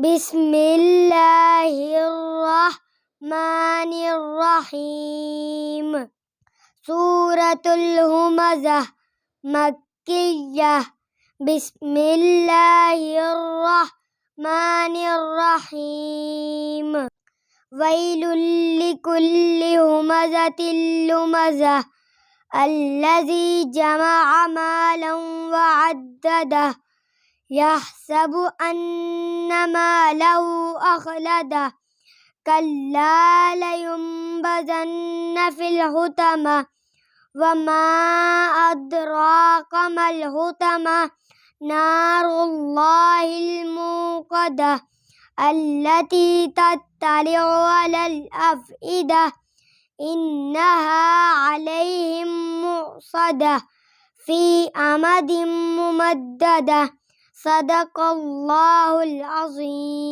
बिस्मिल्लाहिर्रहमानिर्रहीम। सूरतुल हुमज़ह मक्किय्यह। बिस्मिल्लाहिर्रहमानिर्रहीम। वैलुल लिकुल्लि हुमज़तिल लुमज़ह अल्लज़ी जमअ मालन वअद्ददह यहसबु अन्न मालहु अख़लदह कल्ला लयुनबज़न्न फ़िल हुतमह वमा अदराक मल हुतमह नारुल्लाहिल मूक़दह अल्लती तत्तलिउ अलल अफ़इदह इन्नहा अलैहिम मुअ्सदह फ़ी अमदिन मुमद्ददह। सदक़ल्लाहुल अज़ीम।